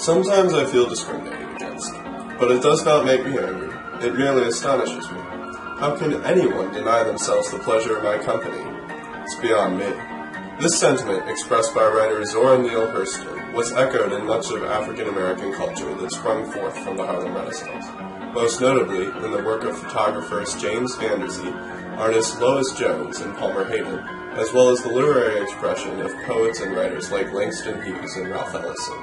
Sometimes I feel discriminated against, but it does not make me angry. It merely astonishes me. How can anyone deny themselves the pleasure of my company? It's beyond me. This sentiment, expressed by writer Zora Neale Hurston, was echoed in much of African American culture that sprung forth from the Harlem Renaissance, most notably in the work of photographers James Vanderzee, artists Lois Jones and Palmer Hayden, as well as the literary expression of poets and writers like Langston Hughes and Ralph Ellison.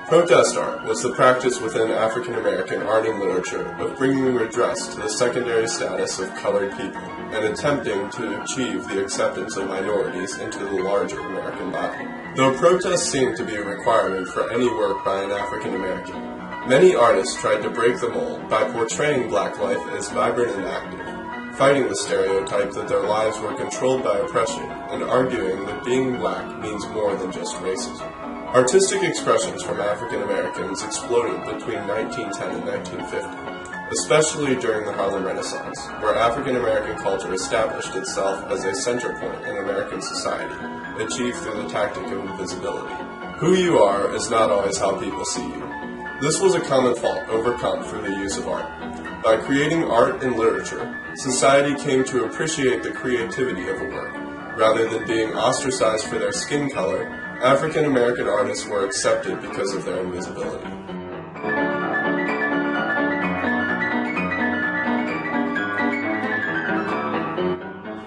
Protest art was the practice within African American art and literature of bringing redress to the secondary status of colored people and attempting to achieve the acceptance of minorities into the larger American body. Though protest seemed to be a requirement for any work by an African American, many artists tried to break the mold by portraying black life as vibrant and active, fighting the stereotype that their lives were controlled by oppression and arguing that being black means more than just racism. Artistic expressions from African Americans exploded between 1910 and 1950, especially during the Harlem Renaissance, where African American culture established itself as a center point in American society, achieved through the tactic of invisibility. Who you are is not always how people see you. This was a common fault overcome through the use of art. By creating art and literature, society came to appreciate the creativity of a work. Rather than being ostracized for their skin color, African American artists were accepted because of their invisibility.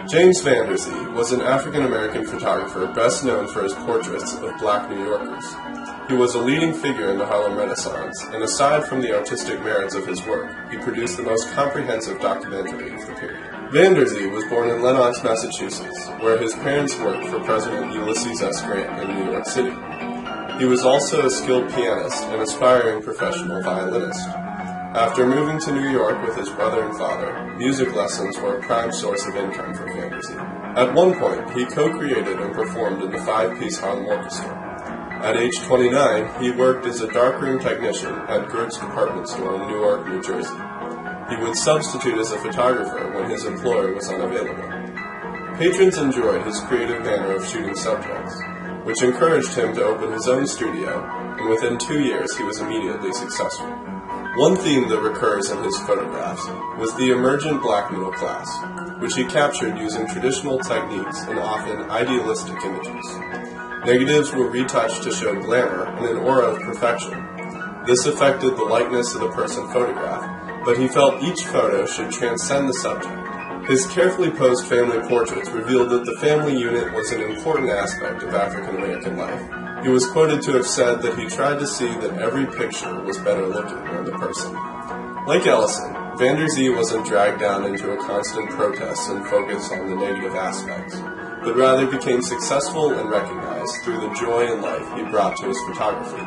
James Vanderzee was an African American photographer best known for his portraits of black New Yorkers. He was a leading figure in the Harlem Renaissance, and aside from the artistic merits of his work, he produced the most comprehensive documentary of the period. Vanderzee was born in Lenox, Massachusetts, where his parents worked for President Ulysses S. Grant in New York City. He was also a skilled pianist and aspiring professional violinist. After moving to New York with his brother and father, music lessons were a prime source of income for Vanderzee. At one point, he co-created and performed in the five-piece Harlem Orchestra. At age 29, he worked as a darkroom technician at Gert's department store in Newark, New Jersey. He would substitute as a photographer when his employer was unavailable. Patrons enjoyed his creative manner of shooting subjects, which encouraged him to open his own studio, and within 2 years he was immediately successful. One theme that recurs in his photographs was the emergent black middle class, which he captured using traditional techniques and often idealistic images. Negatives were retouched to show glamour and an aura of perfection. This affected the likeness of the person photographed, but he felt each photo should transcend the subject. His carefully posed family portraits revealed that the family unit was an important aspect of African American life. He was quoted to have said that he tried to see that every picture was better looking than the person. Like Ellison, Vanderzee wasn't dragged down into a constant protest and focus on the negative aspects, but rather became successful and recognized through the joy and life he brought to his photography,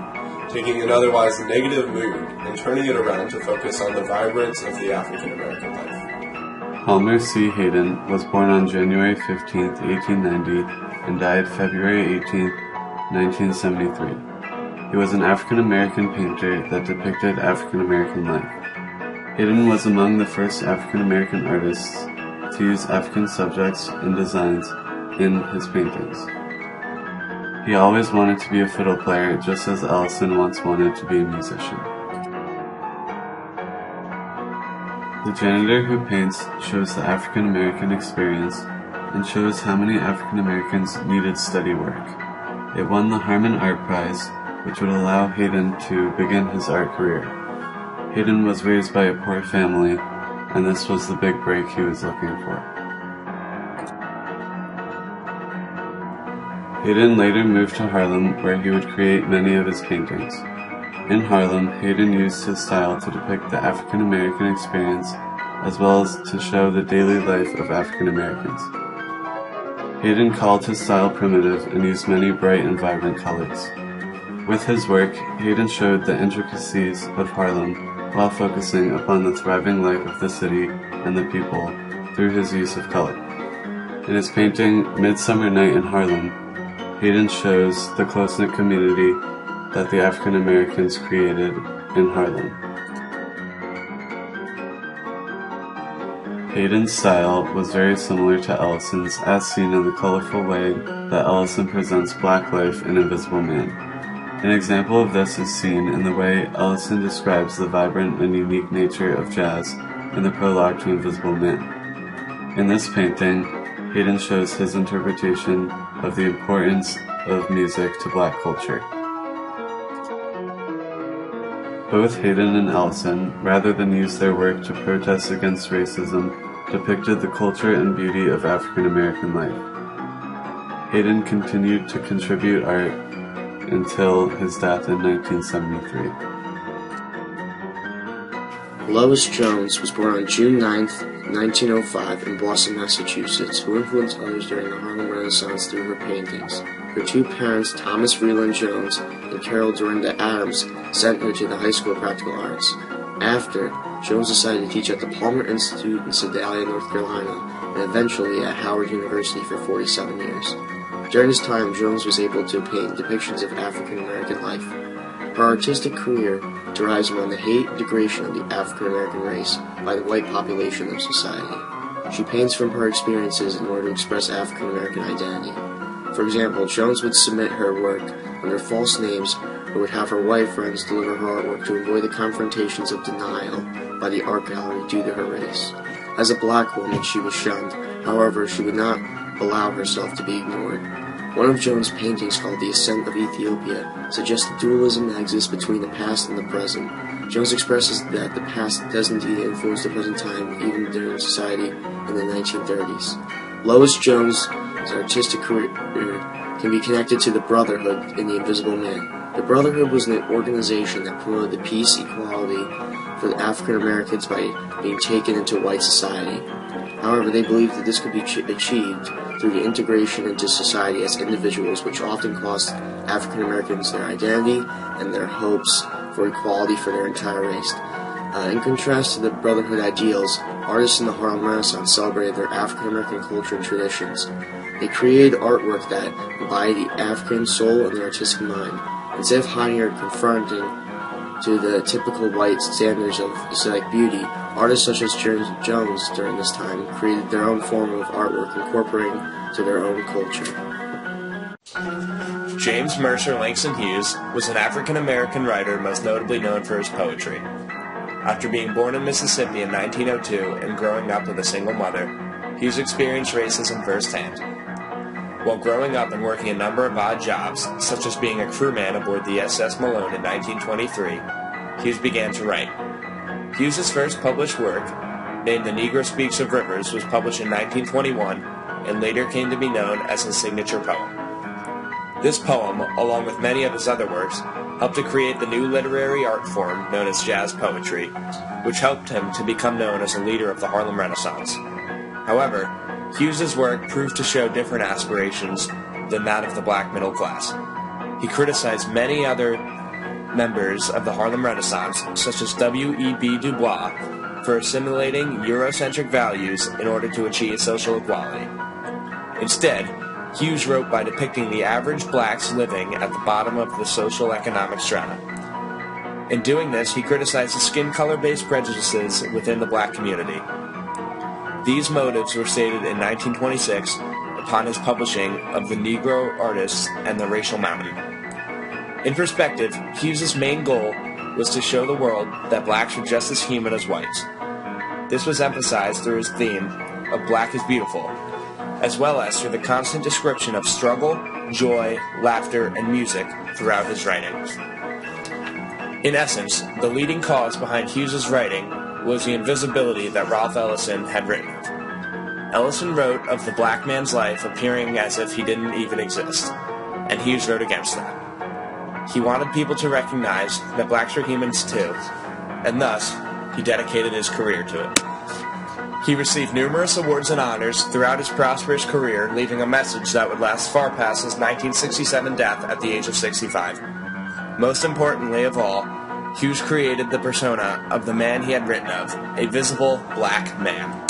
taking an otherwise negative mood and turning it around to focus on the vibrance of the African American life. Palmer C. Hayden was born on January 15, 1890, and died February 18, 1973. He was an African American painter that depicted African American life. Hayden was among the first African American artists to use African subjects and designs in his paintings. He always wanted to be a fiddle player, just as Ellison once wanted to be a musician. The Janitor Who Paints shows the African American experience and shows how many African Americans needed steady work. It won the Harmon Art Prize, which would allow Hayden to begin his art career. Hayden was raised by a poor family, and this was the big break he was looking for. Hayden later moved to Harlem, where he would create many of his paintings. In Harlem, Hayden used his style to depict the African American experience, as well as to show the daily life of African Americans. Hayden called his style primitive and used many bright and vibrant colors. With his work, Hayden showed the intricacies of Harlem while focusing upon the thriving life of the city and the people through his use of color. In his painting, Midsummer Night in Harlem, Hayden shows the close-knit community that the African Americans created in Harlem. Hayden's style was very similar to Ellison's, as seen in the colorful way that Ellison presents black life in Invisible Man. An example of this is seen in the way Ellison describes the vibrant and unique nature of jazz in the prologue to Invisible Man. In this painting, Hayden shows his interpretation of the importance of music to black culture. Both Hayden and Ellison, rather than use their work to protest against racism, depicted the culture and beauty of African American life. Hayden continued to contribute art until his death in 1973. Lois Jones was born on June 9, 1905 in Boston, Massachusetts, who influenced others during the Harlem Renaissance through her paintings. Her two parents, Thomas Freeland Jones and Carol Dorinda Adams, sent her to the High School of Practical Arts. After, Jones decided to teach at the Palmer Institute in Sedalia, North Carolina, and eventually at Howard University for 47 years. During this time, Jones was able to paint depictions of African American life. Her artistic career derives around the hate and degradation of the African American race by the white population of society. She paints from her experiences in order to express African American identity. For example, Jones would submit her work under false names or would have her white friends deliver her artwork to avoid the confrontations of denial by the art gallery due to her race. As a black woman, she was shunned. However, she would not allow herself to be ignored. One of Jones' paintings, called The Ascent of Ethiopia, suggests the dualism that exists between the past and the present. Jones expresses that the past does indeed influence the present time, even during society in the 1930s. Lois Jones' artistic career can be connected to the Brotherhood in The Invisible Man. The Brotherhood was an organization that promoted the peace, equality for the African Americans by being taken into white society. However, they believed that this could be achieved through the integration into society as individuals, which often cost African Americans their identity and their hopes for equality for their entire race. In contrast to the Brotherhood ideals, artists in the Harlem Renaissance celebrated their African American culture and traditions. They created artwork that embodied the African soul and the artistic mind. Instead of hiding or confronting to the typical white standards of aesthetic beauty, artists such as Jones during this time created their own form of artwork incorporating to their own culture. James Mercer Langston Hughes was an African-American writer most notably known for his poetry. After being born in Mississippi in 1902 and growing up with a single mother, Hughes experienced racism firsthand. While growing up and working a number of odd jobs, such as being a crewman aboard the SS Malone in 1923, Hughes began to write. Hughes' first published work, named The Negro Speaks of Rivers, was published in 1921 and later came to be known as his signature poem. This poem, along with many of his other works, helped to create the new literary art form known as jazz poetry, which helped him to become known as a leader of the Harlem Renaissance. However, Hughes' work proved to show different aspirations than that of the black middle class. He criticized many other members of the Harlem Renaissance, such as W.E.B. Du Bois, for assimilating Eurocentric values in order to achieve social equality. Instead, Hughes wrote by depicting the average blacks living at the bottom of the social economic strata. In doing this, he criticized the skin color-based prejudices within the black community. These motives were stated in 1926 upon his publishing of The Negro Artists and the Racial Mountain. In perspective, Hughes' main goal was to show the world that blacks were just as human as whites. This was emphasized through his theme of Black is Beautiful, as well as through the constant description of struggle, joy, laughter, and music throughout his writings. In essence, the leading cause behind Hughes' writing was the invisibility that Ralph Ellison had written of. Ellison wrote of the black man's life appearing as if he didn't even exist, and Hughes wrote against that. He wanted people to recognize that blacks were humans too, and thus, he dedicated his career to it. He received numerous awards and honors throughout his prosperous career, leaving a message that would last far past his 1967 death at the age of 65. Most importantly of all, Hughes created the persona of the man he had written of, a visible black man.